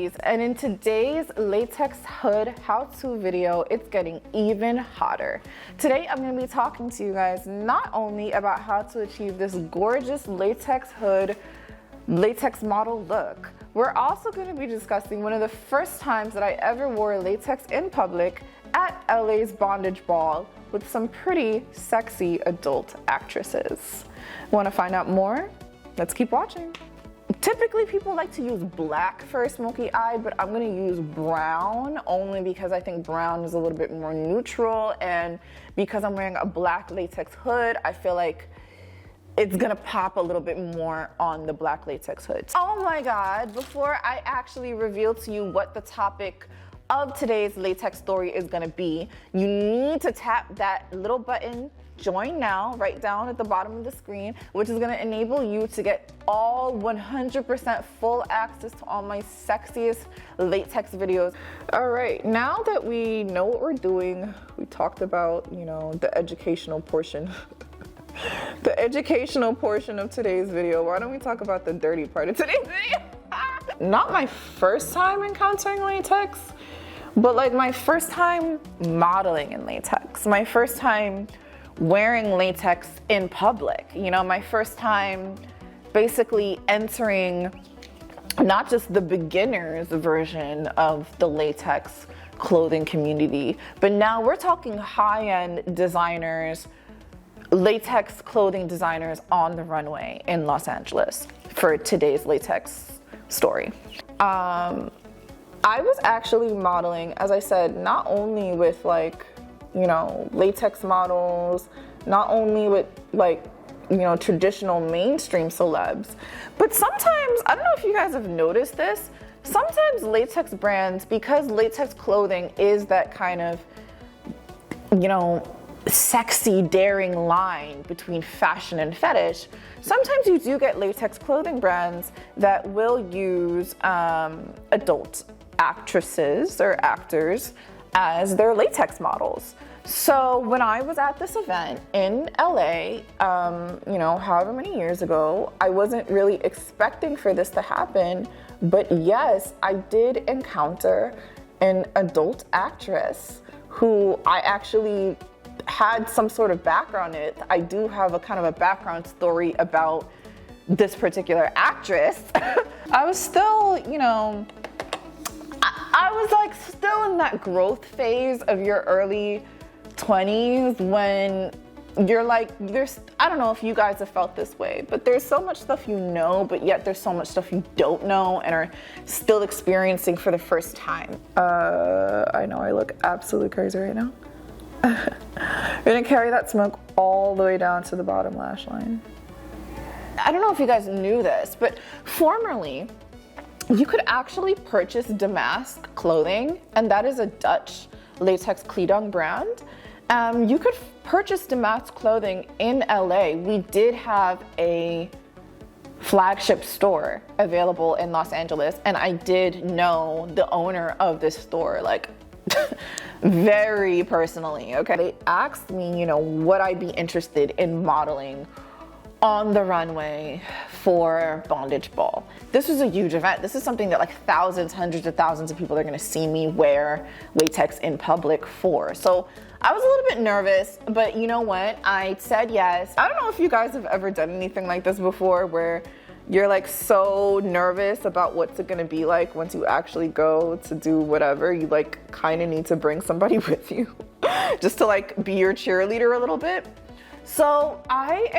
ladies, and in today's latex hood how-to video, it's getting even hotter. Today I'm going to be talking to you guys not only about how to achieve this gorgeous latex hood, latex model look, we're also going to be discussing one of the first times that I ever wore latex in public at LA's Bondage Ball with some pretty sexy adult actresses. Want to find out more? Let's keep watching. Typically people like to use black for a smoky eye, but I'm going to use brown only because I think brown is a little bit more neutral, and because I'm wearing a black latex hood, I feel like it's gonna pop a little bit more on the black latex hood. Oh my God, before I actually reveal to you what the topic of today's latex story is gonna be, you need to tap that little button, join now, right down at the bottom of the screen, which is gonna enable you to get all 100% full access to all my sexiest latex videos. All right, now that we know what we're doing, we talked about, the educational portion. The educational portion of today's video. Why don't we talk about the dirty part of today's video? Not my first time encountering latex, but like my first time modeling in latex. My first time wearing latex in public. My first time basically entering not just the beginner's version of the latex clothing community, but now we're talking high-end designers, latex clothing designers on the runway in Los Angeles for today's latex story. I was actually modeling, as I said, not only with latex models, not only with traditional mainstream celebs, but sometimes, I don't know if you guys have noticed this, sometimes latex brands, because latex clothing is that kind of, sexy, daring line between fashion and fetish, sometimes you do get latex clothing brands that will use adult actresses or actors as their latex models. So when I was at this event in LA, however many years ago, I wasn't really expecting for this to happen, but yes, I did encounter an adult actress who I actually had some sort of background in it. I do have a kind of a background story about this particular actress. I was still, I was still in that growth phase of your early 20s when you're I don't know if you guys have felt this way, but there's so much stuff you know, but yet there's so much stuff you don't know and are still experiencing for the first time. I know I look absolutely crazy right now. We're gonna carry that smoke all the way down to the bottom lash line. I don't know if you guys knew this, but formerly you could actually purchase Damask clothing, and that is a Dutch latex Kledong brand. You could purchase Damask clothing in LA. We did have a flagship store available in Los Angeles, and I did know the owner of this store, very personally, okay? They asked me, would I be interested in modeling on the runway for Bondage Ball. This was a huge event. This is something that thousands, hundreds of thousands of people are gonna see me wear latex in public for. So I was a little bit nervous, but you know what? I said yes. I don't know if you guys have ever done anything like this before where you're so nervous about what's it gonna be like once you actually go to do whatever. You kind of need to bring somebody with you just to be your cheerleader a little bit. So I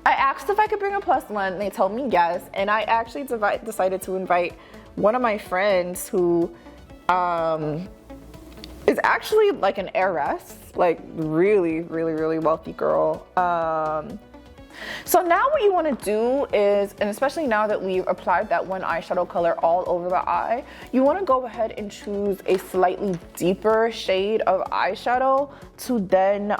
asked if I could bring a plus one, and they told me yes, and I actually decided to invite one of my friends who is actually an heiress, really, really, really wealthy girl. So now what you want to do is, and especially now that we've applied that one eyeshadow color all over the eye, you want to go ahead and choose a slightly deeper shade of eyeshadow to then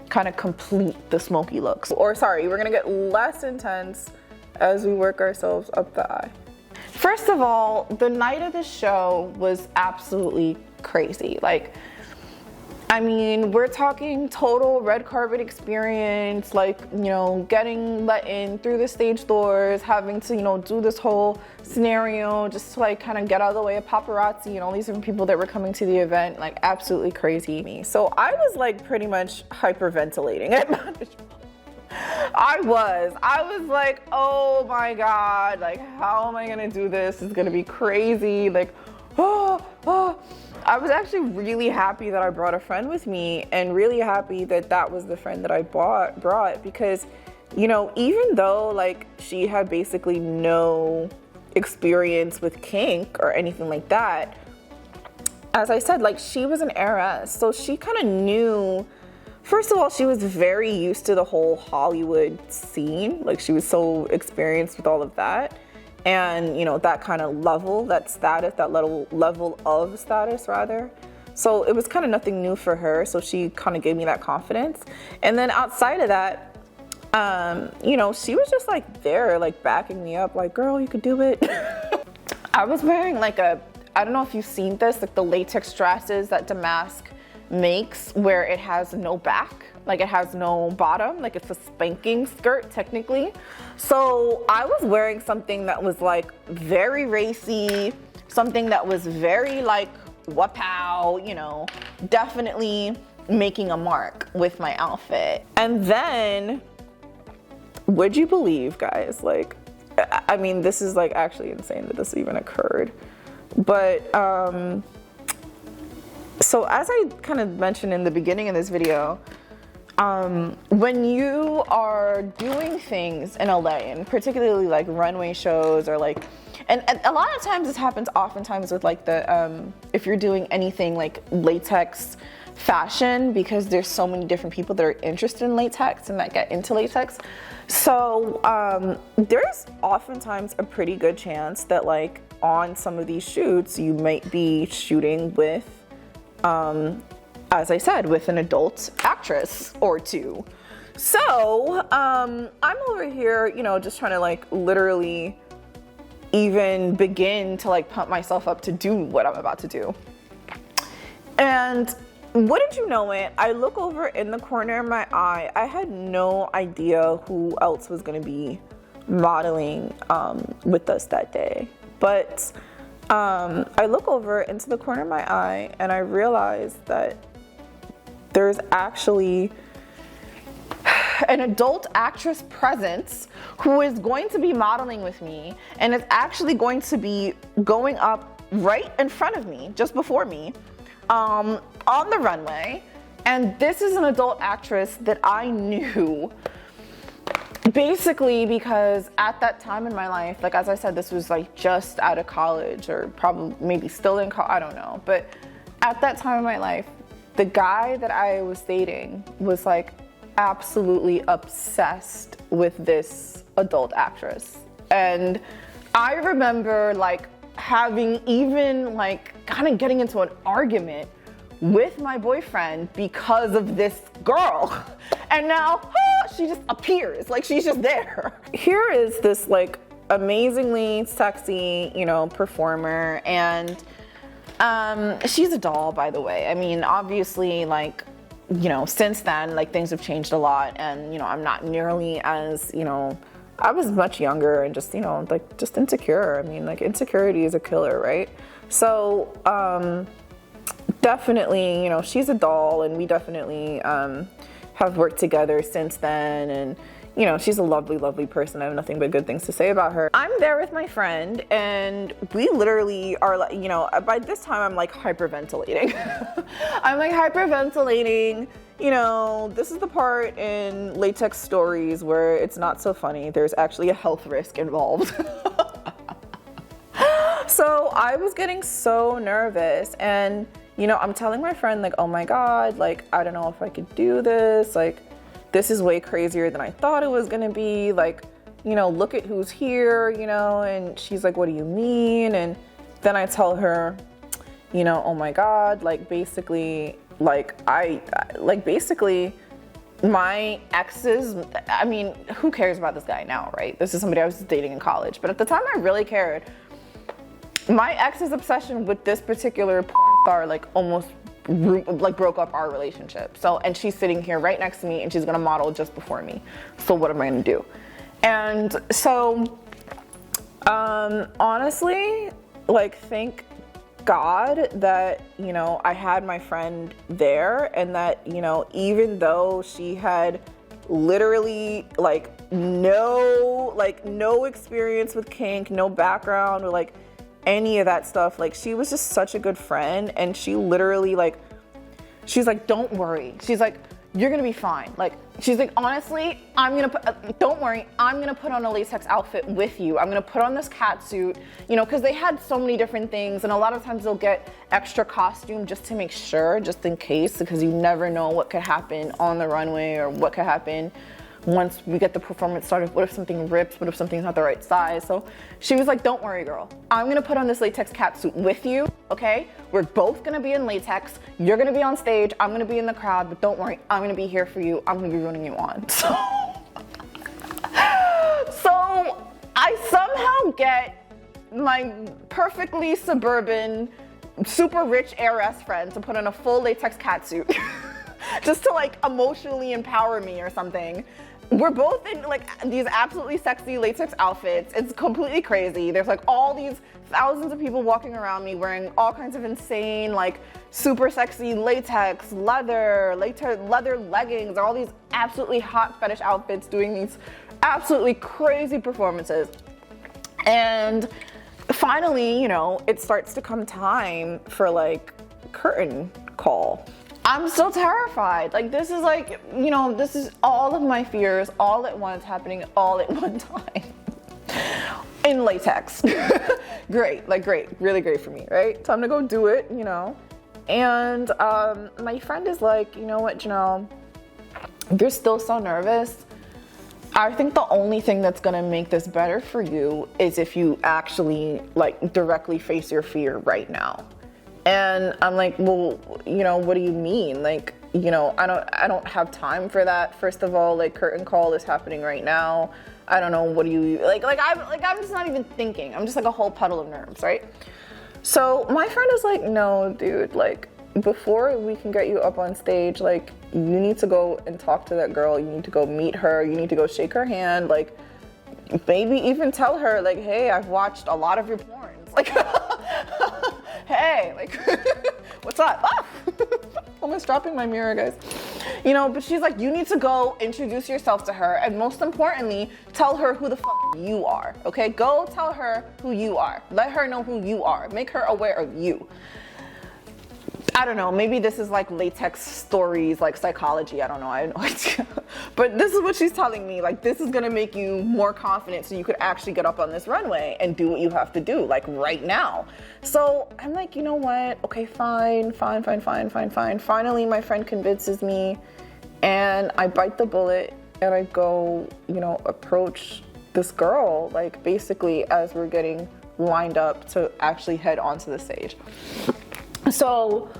kind of complete the smoky looks. Or sorry, we're going to get less intense as we work ourselves up the eye. First of all, the night of the show was absolutely crazy. I mean, we're talking total red carpet experience, like, you know, getting let in through the stage doors, having to, you know, do this whole scenario just to like kind of get out of the way of paparazzi and all these different people that were coming to the event, like absolutely crazy. So I was like pretty much hyperventilating at bondage. I was like, oh my God, like how am I gonna do this? It's gonna be crazy. Like, oh. I was actually really happy that I brought a friend with me, and really happy that that was the friend that I brought because, you know, even though like she had basically no experience with kink or anything like that, as I said, like she was an heiress, so she kind of knew. First of all, she was very used to the whole Hollywood scene. Like she was so experienced with all of that. And, you know, that kind of level, that status, that level of status rather. So it was kind of nothing new for her. So she kind of gave me that confidence. And then outside of that, you know, she was just like there, like backing me up, like, girl, you could do it. I was wearing like I don't know if you've seen this, like the latex dresses that Damask makes where it has no back. Like it has no bottom, like it's a spanking skirt technically. So I was wearing something that was like very racy, something that was very like wapow, you know, definitely making a mark with my outfit. And then, would you believe, guys, like, I mean, this is like actually insane that this even occurred. But, so as I kind of mentioned in the beginning of this video, when you are doing things in LA, and particularly like runway shows or like, and a lot of times this happens oftentimes with like the, if you're doing anything like latex fashion, because there's so many different people that are interested in latex and that get into latex. So there's oftentimes a pretty good chance that like on some of these shoots, you might be shooting with, as I said, with an adult actress or two. So I'm over here, you know, just trying to like literally even begin to like pump myself up to do what I'm about to do. And wouldn't you know it, I look over in the corner of my eye. I had no idea who else was going to be modeling with us that day. But I look over into the corner of my eye and I realize that there's actually an adult actress present who is going to be modeling with me, and is actually going to be going up right in front of me, just before me, on the runway. And this is an adult actress that I knew basically because at that time in my life, like as I said, this was like just out of college, or probably maybe still in college, I don't know. But at that time in my life, the guy that I was dating was like absolutely obsessed with this adult actress. And I remember like having even like kind of getting into an argument with my boyfriend because of this girl. And now she just appears, like she's just there. Here is this like amazingly sexy, you know, performer, and she's a doll, by the way. I mean, obviously, like, you know, since then, like things have changed a lot, and you know, I'm not nearly as, you know, I was much younger and just, you know, like just insecure. I mean, like insecurity is a killer, right? So definitely, you know, she's a doll, and we definitely have worked together since then. And you know, she's a lovely, lovely person. I have nothing but good things to say about her. I'm there with my friend, and we literally are like, you know, by this time I'm like hyperventilating. I'm like hyperventilating. You know, this is the part in latex stories where it's not so funny. There's actually a health risk involved. So I was getting so nervous, and you know, I'm telling my friend like, oh my God, like, I don't know if I could do this. Like, this is way crazier than I thought it was gonna be. Like, you know, look at who's here, you know. And she's like, what do you mean? And then I tell her, you know, oh my God, like basically, like basically my exes, I mean, who cares about this guy now, right? This is somebody I was dating in college, but at the time I really cared. My ex's obsession with this particular porn star like almost broke up our relationship. So, and she's sitting here right next to me, and she's gonna model just before me. So what am I gonna do? And so, honestly, like, thank God that, you know, I had my friend there, and that, you know, even though she had literally like no experience with kink, no background or like any of that stuff, like, she was just such a good friend. And she literally, like, she's like, don't worry, she's like, you're gonna be fine. Like, she's like, honestly, don't worry, I'm gonna put on a latex outfit with you. I'm gonna put on this cat suit, you know, because they had so many different things, and a lot of times they'll get extra costume just to make sure, just in case, because you never know what could happen on the runway or what could happen once we get the performance started. What if something rips? What if something's not the right size? So she was like, don't worry, girl, I'm gonna put on this latex cat suit with you, okay? We're both gonna be in latex. You're gonna be on stage, I'm gonna be in the crowd, but don't worry, I'm gonna be here for you. I'm gonna be rooting you on. So I somehow get my perfectly suburban, super rich heiress friend to put on a full latex cat suit just to like emotionally empower me or something. We're both in like these absolutely sexy latex outfits. It's completely crazy. There's like all these thousands of people walking around me wearing all kinds of insane, like super sexy latex, leather leggings, all these absolutely hot fetish outfits doing these absolutely crazy performances. And finally, you know, it starts to come time for like curtain call. I'm still terrified. Like, this is like, you know, this is all of my fears all at once happening all at one time in latex. Great, like great, really great for me, right? Time to go do it, you know? And my friend is like, you know what, Janelle, you're still so nervous. I think the only thing that's gonna make this better for you is if you actually like directly face your fear right now. And I'm like, well, you know, what do you mean? Like, you know, I don't have time for that. First of all, like, curtain call is happening right now. I don't know, what do you, I'm just not even thinking. I'm just like a whole puddle of nerves, right? So my friend is like, no, dude, like, before we can get you up on stage, like, you need to go and talk to that girl. You need to go meet her. You need to go shake her hand. Like, maybe even tell her, like, hey, I've watched a lot of your porns. Like, hey, like, what's up? Ah! Almost dropping my mirror, guys. You know, but she's like, you need to go introduce yourself to her, and most importantly, tell her who the fuck you are, okay? Go tell her who you are. Let her know who you are. Make her aware of you. I don't know, maybe this is like latex stories, like psychology, I don't know, I have no idea. But this is what she's telling me, like, this is gonna make you more confident so you could actually get up on this runway and do what you have to do, like right now. So I'm like, you know what, okay, fine. Finally, my friend convinces me, and I bite the bullet, and I go, you know, approach this girl, like basically as we're getting lined up to actually head onto the stage. So,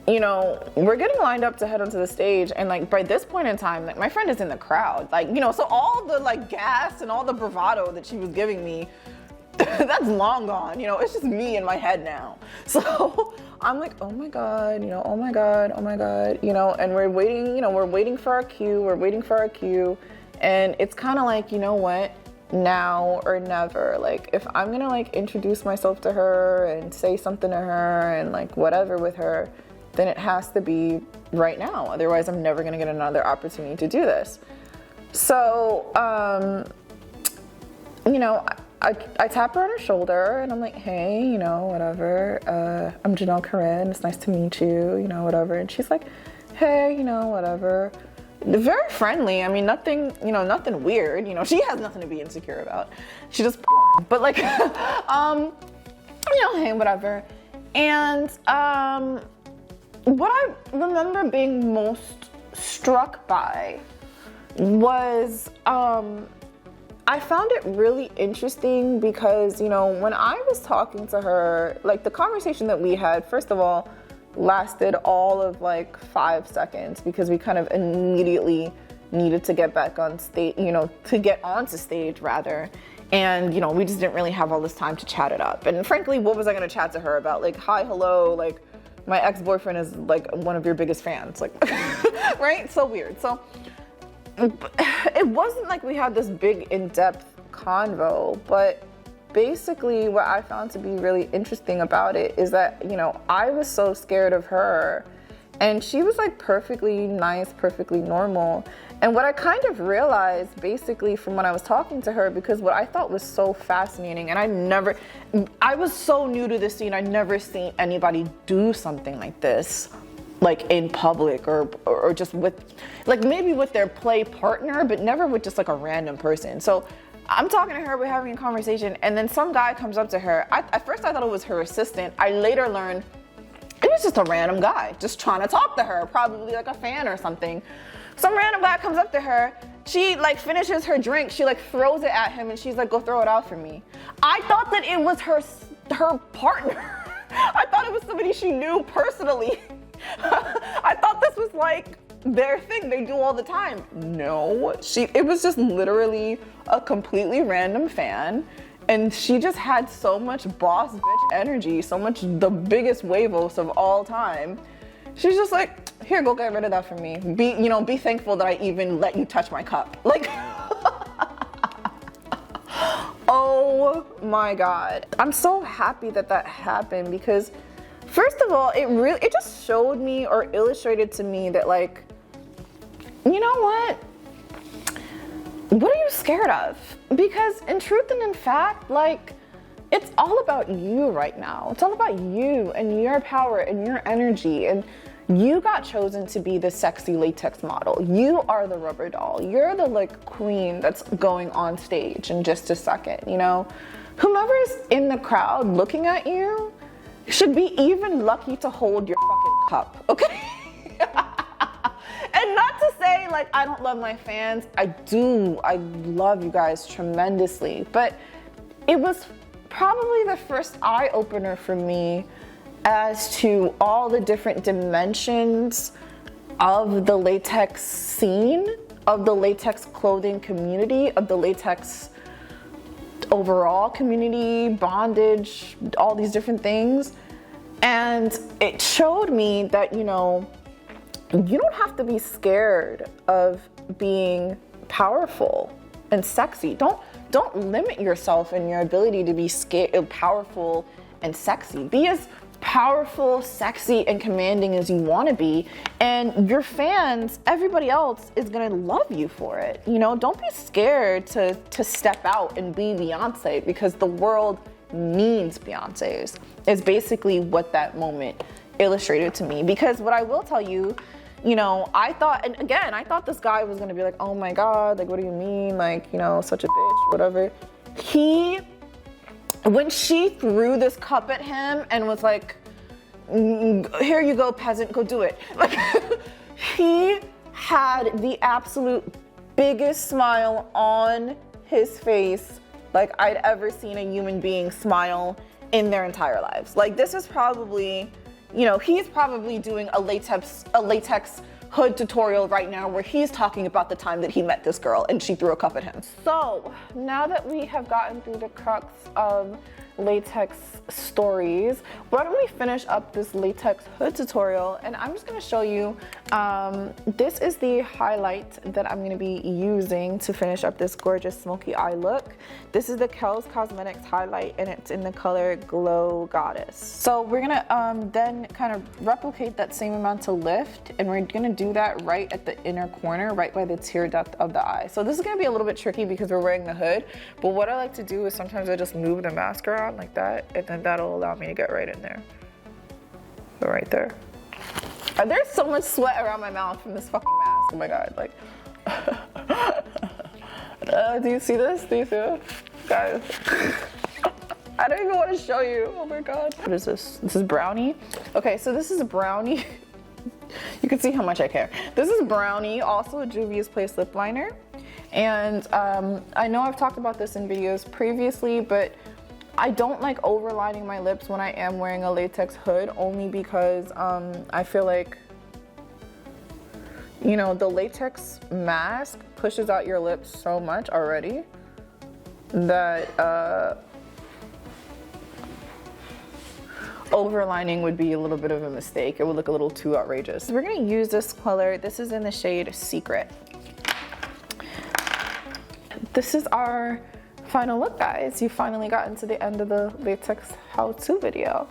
you know, we're getting lined up to head onto the stage, and like by this point in time, like my friend is in the crowd, like, you know, so all the like gas and all the bravado that she was giving me, that's long gone, you know, it's just me in my head now. So I'm like, oh my God, you know, oh my God, you know, and we're waiting, you know, we're waiting for our cue, and it's kind of like, you know what? Now or never. Like, if I'm gonna like introduce myself to her and say something to her and like whatever with her, then it has to be right now. Otherwise, I'm never gonna get another opportunity to do this. So, you know, I tap her on her shoulder and I'm like, hey, you know, whatever. I'm Janelle Corinne. It's nice to meet you, you know, whatever. And she's like, hey, you know, whatever. Very friendly. I mean, nothing, you know, nothing weird. You know, she has nothing to be insecure about. She just, but like, you know, hey, whatever. And what I remember being most struck by was I found it really interesting because, you know, when I was talking to her, like the conversation that we had, first of all, lasted all of like 5 seconds because we kind of immediately needed to get back on stage, you know, to get onto stage rather. And, you know, we just didn't really have all this time to chat it up. And frankly, what was I going to chat to her about? Like, hi, hello, like, my ex-boyfriend is like one of your biggest fans, like, right? So weird. So it wasn't like we had this big in-depth convo, but basically what I found to be really interesting about it is that, you know, I was so scared of her and she was like perfectly nice, perfectly normal. And what I kind of realized basically from when I was talking to her, because what I thought was so fascinating, and I was so new to this scene, I'd never seen anybody do something like this, like in public or just with, like maybe with their play partner, but never with just like a random person. So I'm talking to her, we're having a conversation, and then some guy comes up to her. At first I thought it was her assistant. I later learned it was just a random guy just trying to talk to her, probably like a fan or something. Some random guy comes up to her, she like finishes her drink, she like throws it at him and she's like, go throw it out for me. I thought that it was her partner. I thought it was somebody she knew personally. I thought this was like their thing they do all the time. No, it was just literally a completely random fan, and she just had so much boss bitch energy, so much the biggest huevos of all time. She's just like, here, go get rid of that for me. Be thankful that I even let you touch my cup. Like, oh my God. I'm so happy that that happened because first of all, it just showed me or illustrated to me that like, you know what? What are you scared of? Because in truth and in fact, like, it's all about you right now. It's all about you and your power and your energy. And you got chosen to be the sexy latex model. You are the rubber doll. You're the like queen that's going on stage in just a second, you know? Whomever's in the crowd looking at you should be even lucky to hold your fucking cup, okay? And not to say like I don't love my fans. I do. I love you guys tremendously. But it was probably the first eye opener for me as to all the different dimensions of the latex scene, of the latex clothing community, of the latex overall community, bondage, all these different things. And it showed me that, you know, you don't have to be scared of being powerful and sexy. Don't limit yourself in your ability to be powerful and sexy. Be as powerful, sexy, and commanding as you want to be, and your fans, everybody else, is gonna love you for it. You know, don't be scared to step out and be Beyonce, because the world needs Beyonces, is basically what that moment illustrated to me. Because what I will tell you, you know, I thought this guy was gonna be like, oh my God, like, what do you mean? Like, you know, such a bitch, whatever. When she threw this cup at him and was like, here you go, peasant, go do it. Like, he had the absolute biggest smile on his face like I'd ever seen a human being smile in their entire lives. Like, this is probably, you know, he's probably doing a latex hood tutorial right now where he's talking about the time that he met this girl and she threw a cup at him. So now that we have gotten through the crux of latex stories, why don't we finish up this latex hood tutorial, and I'm just going to show you, this is the highlight that I'm going to be using to finish up this gorgeous smoky eye look. This is the Kels Cosmetics highlight, and it's in the color Glow Goddess. So we're going to then kind of replicate that same amount to lift, and we're going to do that right at the inner corner, right by the tear duct of the eye. So this is going to be a little bit tricky because we're wearing the hood, but what I like to do is sometimes I just move the mask around like that, and then that'll allow me to get right in there. So right there. There's so much sweat around my mouth from this fucking mask. Oh my God, like. Do you see this? Do you see this? Guys. I don't even want to show you. Oh my God. What is this? This is brownie. Okay, so this is a brownie. You can see how much I care. This is brownie, also a Juvia's Place lip liner. And I know I've talked about this in videos previously, but I don't like overlining my lips when I am wearing a latex hood, only because I feel like, you know, the latex mask pushes out your lips so much already that overlining would be a little bit of a mistake. It would look a little too outrageous. We're gonna use this color. This is in the shade Secret. This is our final look, guys. You finally gotten to the end of the latex how-to video.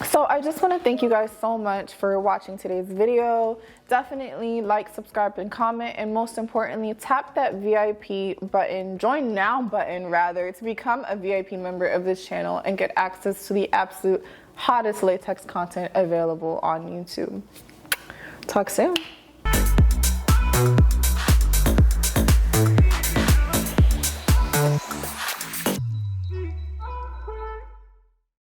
So I just want to thank you guys so much for watching today's video. Definitely like, subscribe, and comment, and most importantly, tap that VIP button, join now button rather, to become a VIP member of this channel and get access to the absolute hottest latex content available on YouTube. Talk soon.